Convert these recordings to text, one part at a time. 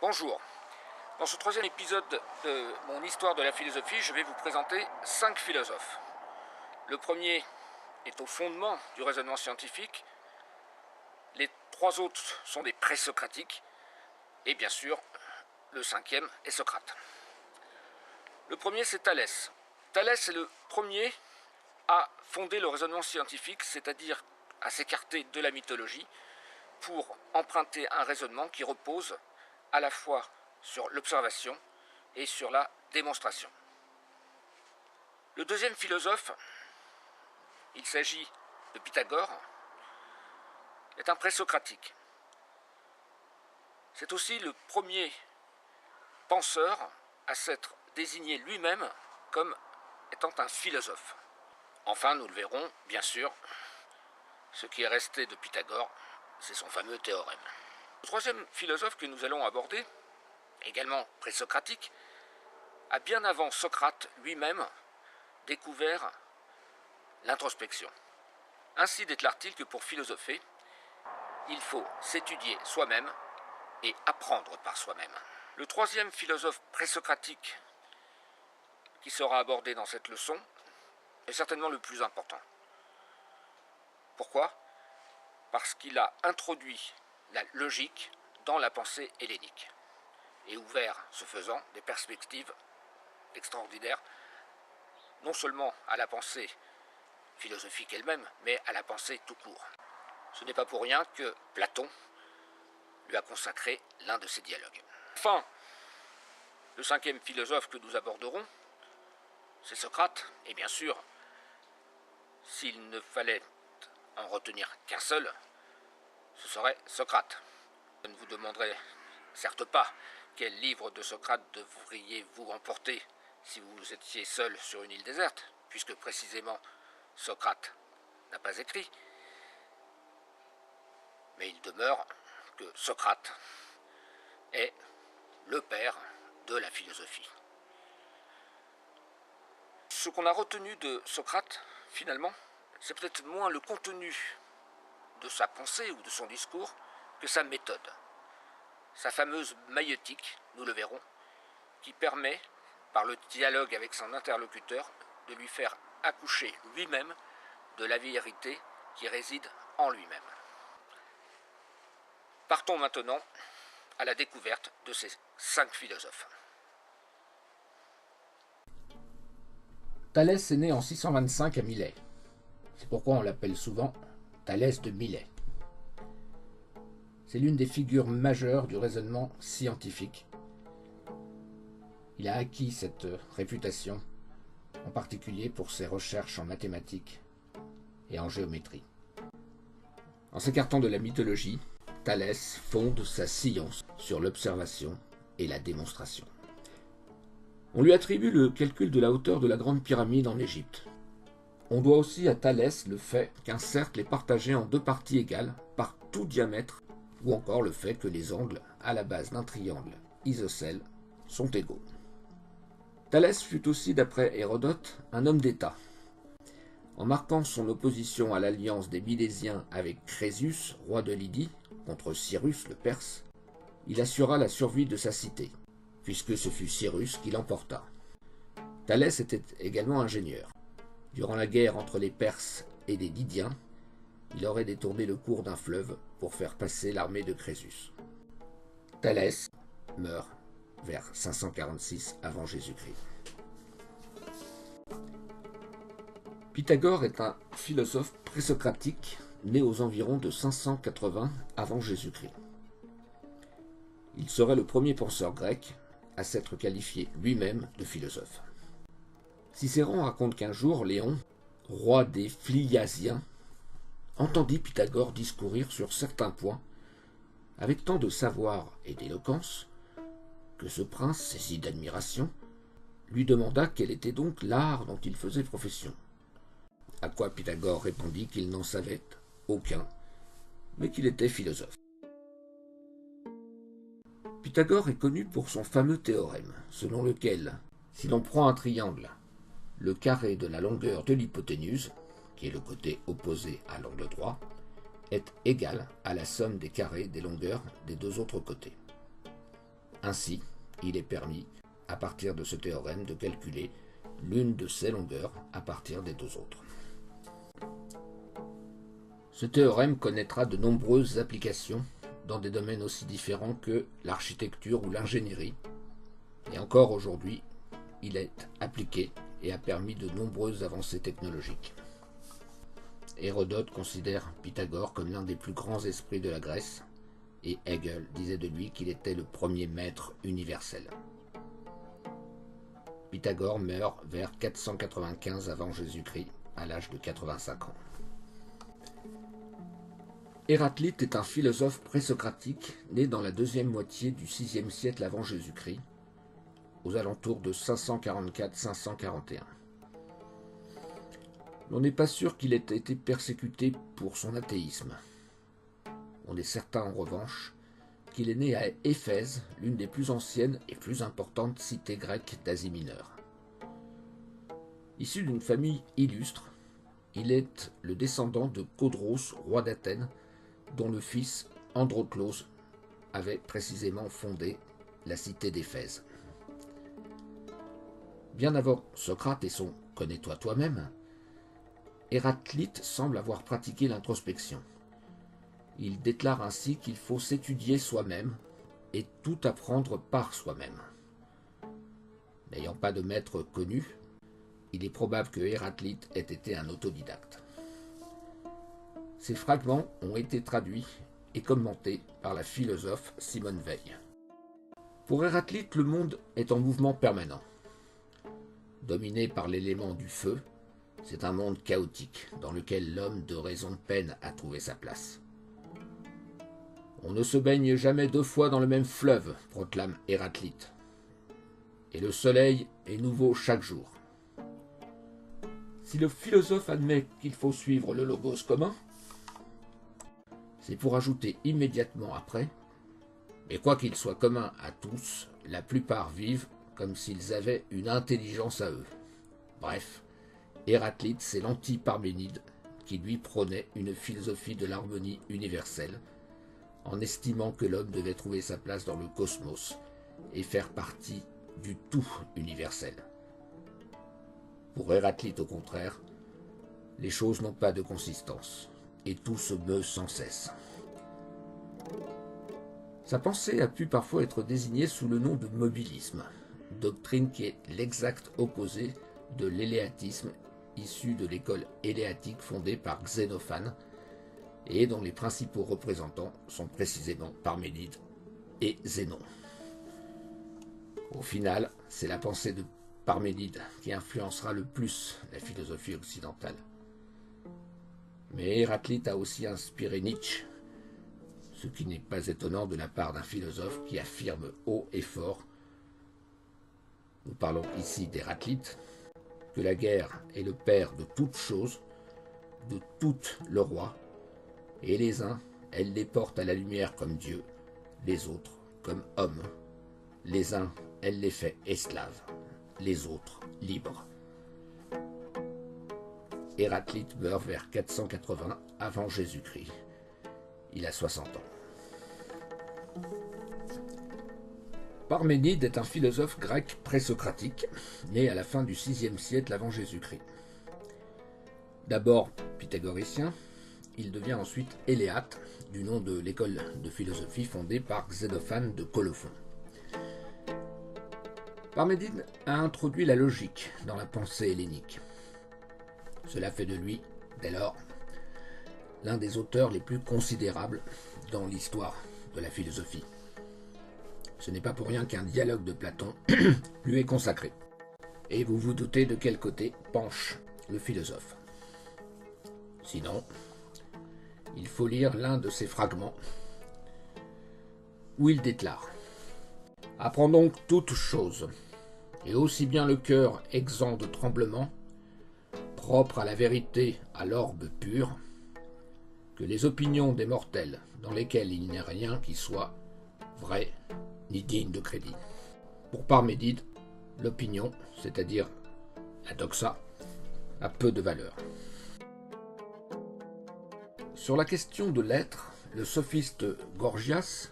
Bonjour. Dans ce troisième épisode de mon histoire de la philosophie, je vais vous présenter 5 philosophes. Le premier est au fondement du raisonnement scientifique. Les 3 autres sont des présocratiques. Et bien sûr, le 5e est Socrate. Le premier, c'est Thalès. Thalès est le premier à fonder le raisonnement scientifique, c'est-à-dire à s'écarter de la mythologie pour emprunter un raisonnement qui repose à la fois sur l'observation et sur la démonstration. Le deuxième philosophe, il s'agit de Pythagore, est un présocratique. C'est aussi le premier penseur à s'être désigné lui-même comme étant un philosophe. Enfin, nous le verrons, bien sûr, ce qui est resté de Pythagore, c'est son fameux théorème. Le troisième philosophe que nous allons aborder, également présocratique, a bien avant Socrate lui-même découvert l'introspection. Ainsi déclare-t-il que pour philosopher, il faut s'étudier soi-même et apprendre par soi-même. Le troisième philosophe présocratique qui sera abordé dans cette leçon est certainement le plus important. Pourquoi ? Parce qu'il a introduit la logique dans la pensée hellénique et ouvert, ce faisant, des perspectives extraordinaires, non seulement à la pensée philosophique elle-même, mais à la pensée tout court. Ce n'est pas pour rien que Platon lui a consacré l'un de ses dialogues. Enfin, le 5e philosophe que nous aborderons, c'est Socrate, et bien sûr, s'il ne fallait en retenir qu'un seul, ce serait Socrate. Je ne vous demanderai certes pas quel livre de Socrate devriez-vous emporter si vous étiez seul sur une île déserte, puisque précisément Socrate n'a pas écrit. Mais il demeure que Socrate est le père de la philosophie. Ce qu'on a retenu de Socrate, finalement, c'est peut-être moins le contenu de sa pensée ou de son discours que sa méthode. Sa fameuse maïeutique, nous le verrons, qui permet, par le dialogue avec son interlocuteur, de lui faire accoucher lui-même de la vérité qui réside en lui-même. Partons maintenant à la découverte de ces 5 philosophes. Thalès est né en 625 à Milet. C'est pourquoi on l'appelle souvent Thalès de Milet. C'est l'une des figures majeures du raisonnement scientifique. Il a acquis cette réputation, en particulier pour ses recherches en mathématiques et en géométrie. En s'écartant de la mythologie, Thalès fonde sa science sur l'observation et la démonstration. On lui attribue le calcul de la hauteur de la Grande Pyramide en Égypte. On doit aussi à Thalès le fait qu'un cercle est partagé en 2 parties égales par tout diamètre, ou encore le fait que les angles à la base d'un triangle isocèle sont égaux. Thalès fut aussi, d'après Hérodote, un homme d'État. En marquant son opposition à l'alliance des Milésiens avec Crésus, roi de Lydie, contre Cyrus le Perse, il assura la survie de sa cité, puisque ce fut Cyrus qui l'emporta. Thalès était également ingénieur. Durant la guerre entre les Perses et les Lydiens, il aurait détourné le cours d'un fleuve pour faire passer l'armée de Crésus. Thalès meurt vers 546 avant Jésus-Christ. Pythagore est un philosophe présocratique né aux environs de 580 avant Jésus-Christ. Il serait le premier penseur grec à s'être qualifié lui-même de philosophe. Cicéron raconte qu'un jour, Léon, roi des Phliasiens, entendit Pythagore discourir sur certains points avec tant de savoir et d'éloquence que ce prince, saisi d'admiration, lui demanda quel était donc l'art dont il faisait profession. À quoi Pythagore répondit qu'il n'en savait aucun, mais qu'il était philosophe. Pythagore est connu pour son fameux théorème, selon lequel, si l'on prend un triangle, le carré de la longueur de l'hypoténuse, qui est le côté opposé à l'angle droit, est égal à la somme des carrés des longueurs des 2 autres côtés. Ainsi, il est permis, à partir de ce théorème, de calculer l'une de ces longueurs à partir des deux autres. Ce théorème connaîtra de nombreuses applications dans des domaines aussi différents que l'architecture ou l'ingénierie, et encore aujourd'hui, il est appliqué et a permis de nombreuses avancées technologiques. Hérodote considère Pythagore comme l'un des plus grands esprits de la Grèce, et Hegel disait de lui qu'il était le premier maître universel. Pythagore meurt vers 495 avant Jésus-Christ, à l'âge de 85 ans. Héraclite est un philosophe présocratique né dans la deuxième moitié du VIe siècle avant Jésus-Christ, aux alentours de 544-541. On n'est pas sûr qu'il ait été persécuté pour son athéisme. On est certain en revanche qu'il est né à Éphèse, l'une des plus anciennes et plus importantes cités grecques d'Asie mineure. Issu d'une famille illustre, il est le descendant de Codros, roi d'Athènes, dont le fils Androclos avait précisément fondé la cité d'Éphèse. Bien avant Socrate et son « connais-toi toi-même », Héraclite semble avoir pratiqué l'introspection. Il déclare ainsi qu'il faut s'étudier soi-même et tout apprendre par soi-même. N'ayant pas de maître connu, il est probable que Héraclite ait été un autodidacte. Ces fragments ont été traduits et commentés par la philosophe Simone Weil. Pour Héraclite, le monde est en mouvement permanent. Dominé par l'élément du feu, c'est un monde chaotique dans lequel l'homme de raison peine à trouver sa place. On ne se baigne jamais deux fois dans le même fleuve, proclame Héraclite. Et le soleil est nouveau chaque jour. Si le philosophe admet qu'il faut suivre le logos commun, c'est pour ajouter immédiatement après, mais quoi qu'il soit commun à tous, la plupart vivent comme s'ils avaient une intelligence à eux. Bref, Héraclite, c'est l'anti-Parménide qui lui prônait une philosophie de l'harmonie universelle, en estimant que l'homme devait trouver sa place dans le cosmos et faire partie du tout universel. Pour Héraclite, au contraire, les choses n'ont pas de consistance, et tout se meut sans cesse. Sa pensée a pu parfois être désignée sous le nom de mobilisme, doctrine qui est l'exact opposé de l'éléatisme issu de l'école éléatique fondée par Xénophane et dont les principaux représentants sont précisément Parménide et Zénon. Au final, c'est la pensée de Parménide qui influencera le plus la philosophie occidentale. Mais Héraclite a aussi inspiré Nietzsche, ce qui n'est pas étonnant de la part d'un philosophe qui affirme haut et fort, nous parlons ici d'Héraclite, que la guerre est le père de toutes choses, de toutes le roi, et les uns, elle les porte à la lumière comme Dieu, les autres comme hommes. Les uns, elle les fait esclaves, les autres libres. Héraclite meurt vers 480 avant Jésus-Christ. Il a 60 ans. Parménide est un philosophe grec présocratique, né à la fin du VIe siècle avant Jésus-Christ. D'abord pythagoricien, il devient ensuite éléate, du nom de l'école de philosophie fondée par Xénophane de Colophon. Parménide a introduit la logique dans la pensée hellénique. Cela fait de lui, dès lors, l'un des auteurs les plus considérables dans l'histoire de la philosophie. Ce n'est pas pour rien qu'un dialogue de Platon lui est consacré. Et vous vous doutez de quel côté penche le philosophe. Sinon, il faut lire l'un de ses fragments où il déclare « Apprends donc toutes choses, et aussi bien le cœur exempt de tremblement, propre à la vérité, à l'orbe pur, que les opinions des mortels, dans lesquelles il n'y a rien qui soit vrai ni digne de crédit. » Pour Parménide, l'opinion, c'est-à-dire la doxa, a peu de valeur. Sur la question de l'être, le sophiste Gorgias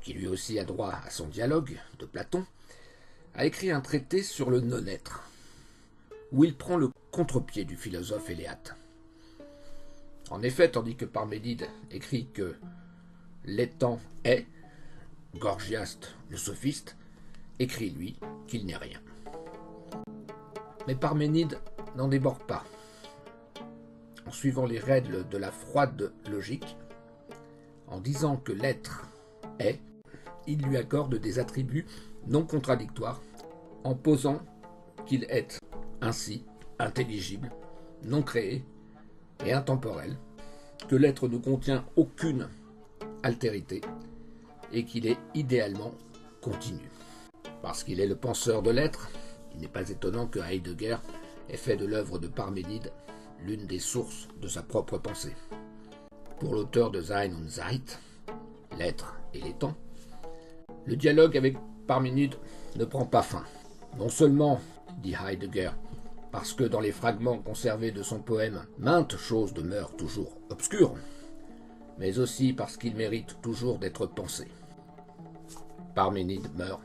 qui lui aussi a droit à son dialogue de Platon, a écrit un traité sur le non-être, où il prend le contre-pied du philosophe Éléate. En effet, tandis que Parménide écrit que l'étant est, Gorgias, le sophiste, écrit lui qu'il n'est rien. Mais Parménide n'en déborde pas. En suivant les règles de la froide logique, en disant que l'être est, il lui accorde des attributs non contradictoires, en posant qu'il est ainsi intelligible, non créé et intemporel, que l'être ne contient aucune altérité et qu'il est idéalement continu. Parce qu'il est le penseur de l'être, il n'est pas étonnant que Heidegger ait fait de l'œuvre de Parménide l'une des sources de sa propre pensée. Pour l'auteur de Sein und Zeit, l'être et les temps, le dialogue avec Parménide ne prend pas fin. Non seulement, dit Heidegger, parce que dans les fragments conservés de son poème, maintes choses demeurent toujours obscures, mais aussi parce qu'il mérite toujours d'être pensé. Parménide meurt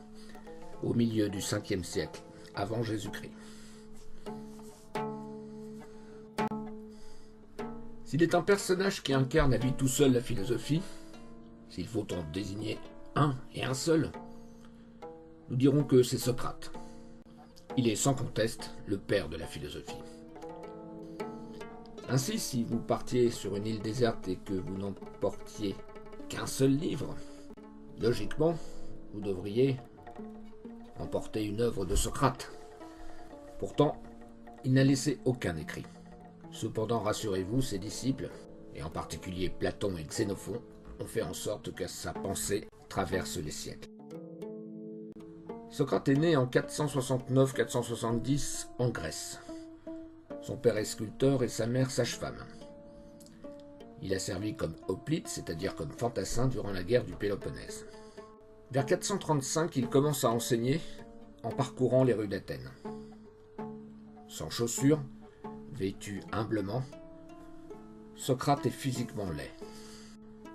au milieu du 5e siècle avant Jésus-Christ. S'il est un personnage qui incarne à lui tout seul la philosophie, s'il faut en désigner un et un seul, nous dirons que c'est Socrate. Il est sans conteste le père de la philosophie. Ainsi, si vous partiez sur une île déserte et que vous n'emportiez qu'un seul livre, logiquement, vous devriez emporter une œuvre de Socrate. Pourtant, il n'a laissé aucun écrit. Cependant, rassurez-vous, ses disciples, et en particulier Platon et Xénophon, ont fait en sorte que sa pensée traverse les siècles. Socrate est né en 469-470 en Grèce. Son père est sculpteur et sa mère sage-femme. Il a servi comme hoplite, c'est-à-dire comme fantassin, durant la guerre du Péloponnèse. Vers 435, il commence à enseigner en parcourant les rues d'Athènes. Sans chaussures, vêtu humblement, Socrate est physiquement laid.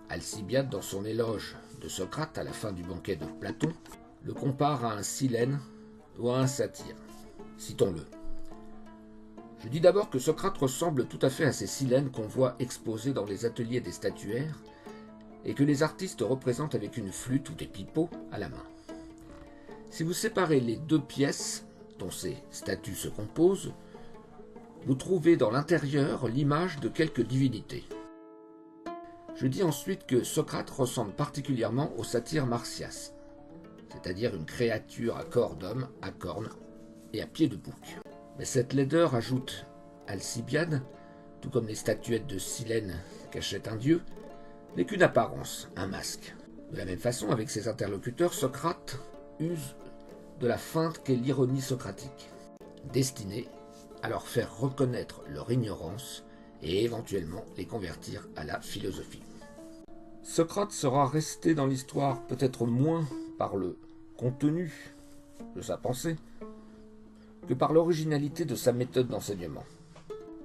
Alcibiade, dans son éloge de Socrate à la fin du banquet de Platon, le compare à un Silène ou à un satyre. Citons-le. Je dis d'abord que Socrate ressemble tout à fait à ces Silènes qu'on voit exposés dans les ateliers des statuaires et que les artistes représentent avec une flûte ou des pipeaux à la main. Si vous séparez les deux pièces dont ces statues se composent, vous trouvez dans l'intérieur l'image de quelques divinités. Je dis ensuite que Socrate ressemble particulièrement au satyre Marsyas, c'est-à-dire une créature à corps d'homme, à cornes et à pieds de bouc. Mais cette laideur, ajoute Alcibiade, tout comme les statuettes de Silène cachaient un dieu, n'est qu'une apparence, un masque. De la même façon, avec ses interlocuteurs, Socrate use de la feinte qu'est l'ironie socratique, destinée à leur faire reconnaître leur ignorance et éventuellement les convertir à la philosophie. Socrate sera resté dans l'histoire peut-être moins par le contenu de sa pensée que par l'originalité de sa méthode d'enseignement.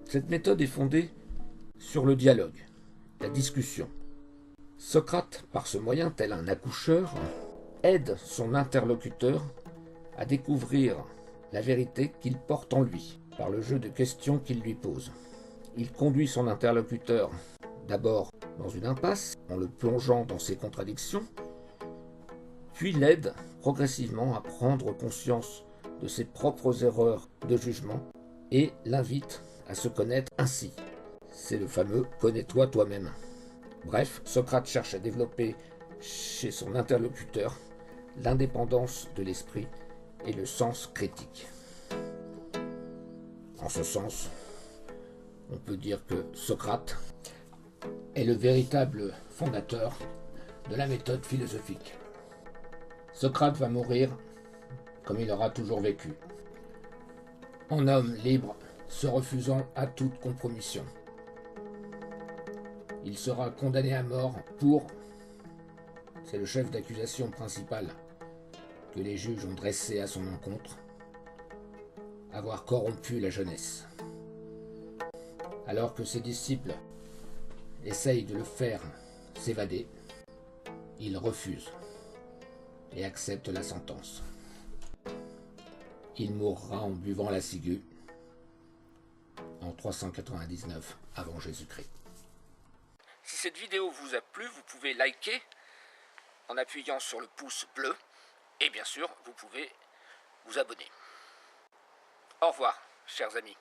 Cette méthode est fondée sur le dialogue, la discussion. Socrate, par ce moyen, tel un accoucheur, aide son interlocuteur à découvrir la vérité qu'il porte en lui, par le jeu de questions qu'il lui pose. Il conduit son interlocuteur d'abord dans une impasse, en le plongeant dans ses contradictions, puis l'aide progressivement à prendre conscience de ses propres erreurs de jugement et l'invite à se connaître ainsi. C'est le fameux « connais-toi toi-même ». Bref, Socrate cherche à développer chez son interlocuteur l'indépendance de l'esprit et le sens critique. En ce sens, on peut dire que Socrate est le véritable fondateur de la méthode philosophique. Socrate va mourir comme il aura toujours vécu, en homme libre se refusant à toute compromission. Il sera condamné à mort pour, c'est le chef d'accusation principal que les juges ont dressé à son encontre, avoir corrompu la jeunesse. Alors que ses disciples essayent de le faire s'évader, il refuse et accepte la sentence. Il mourra en buvant la ciguë en 399 avant Jésus-Christ. Si cette vidéo vous a plu, vous pouvez liker en appuyant sur le pouce bleu et bien sûr, vous pouvez vous abonner. Au revoir, chers amis.